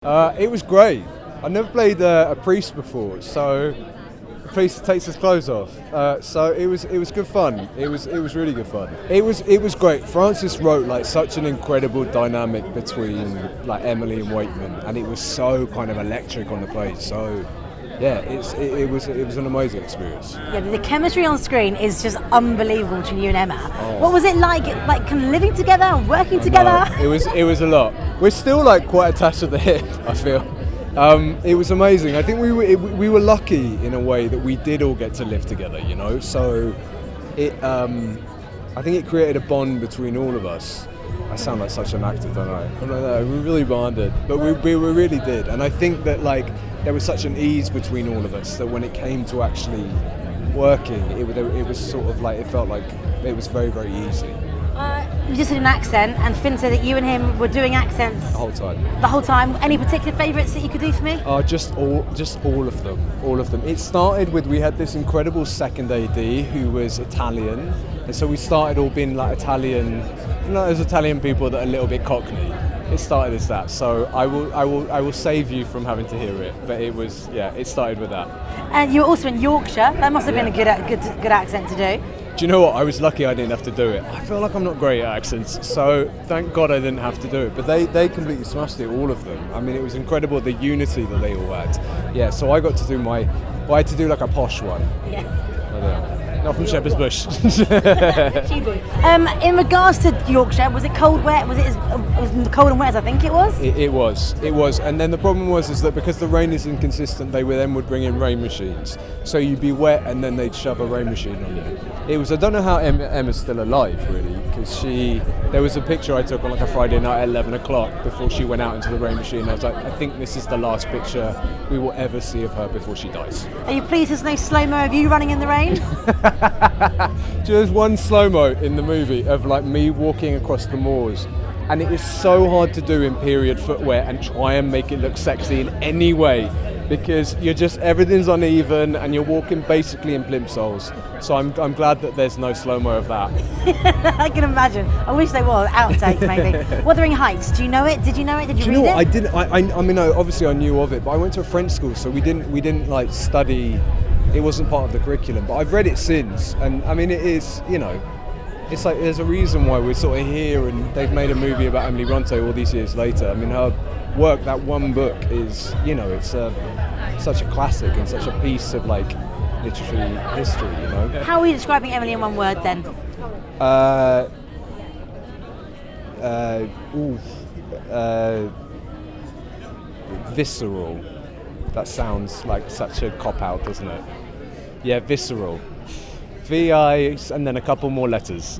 It was great. I've never played a priest before, so the priest takes his clothes off. So it was good fun. It was really good fun. It was great. Francis wrote like such an incredible dynamic between like Emily and Weightman, and it was so kind of electric on the page. So yeah, it was an amazing experience. Yeah, the chemistry on screen is just unbelievable between you and Emma. Oh. What was it like kind of living together and working together? No, it was a lot. We're still like quite attached at the hip, I feel. It was amazing. I think we were lucky in a way that we did all get to live together, you know. So I think it created a bond between all of us. I sound like such an actor, don't I? I don't know. We really bonded, but we really did. And I think that like there was such an ease between all of us that when it came to actually working, it was sort of like it felt like it was very, very easy. You just did an accent, and Finn said that you and him were doing accents The whole time. the whole time. Any particular favourites that you could do for me? Just all of them. It started with, we had this incredible second AD who was Italian, and so we started all being like Italian, you know, those Italian people that are a little bit Cockney. It started as that, so I will save you from having to hear it. But it started with that. And you were also in Yorkshire. That must have been a good accent to do. Do you know what? I was lucky I didn't have to do it. I feel like I'm not great at accents, so thank God I didn't have to do it. But they completely smashed it, all of them. I mean, it was incredible, the unity that they all had. Yeah, so I got to do I had to do like a posh one. Yeah. Not from Shepherd's Bush. In regards to Yorkshire, was it cold, wet? Was it cold and wet as I think it was? It was. And then the problem was that because the rain is inconsistent, they would bring in rain machines. So you'd be wet and then they'd shove a rain machine on you. I don't know how Emma's still alive, really, because there was a picture I took on like a Friday night at 11 o'clock before she went out into the rain machine. I was like, I think this is the last picture we will ever see of her before she dies. Are you pleased there's no slow-mo of you running in the rain? There's one slow-mo in the movie of like me walking across the moors, and it is so hard to do in period footwear and try and make it look sexy in any way, because everything's uneven and you're walking basically in plimsolls. So I'm glad that there's no slow-mo of that. I can imagine. I wish they were outtakes maybe. Wuthering Heights. Do you know it? Did you know it? Did you read know it? What? I didn't. I mean, obviously I knew of it, but I went to a French school, so we didn't like study. It wasn't part of the curriculum, but I've read it since, and I mean, it is, you know, it's like there's a reason why we're sort of here, and they've made a movie about Emily Brontë all these years later. I mean, her work, that one book, is, you know, it's such a classic and such a piece of like literary history, you know. How are you describing Emily in one word then? Visceral. That sounds like such a cop-out, doesn't it? Yeah, visceral. VI and then a couple more letters.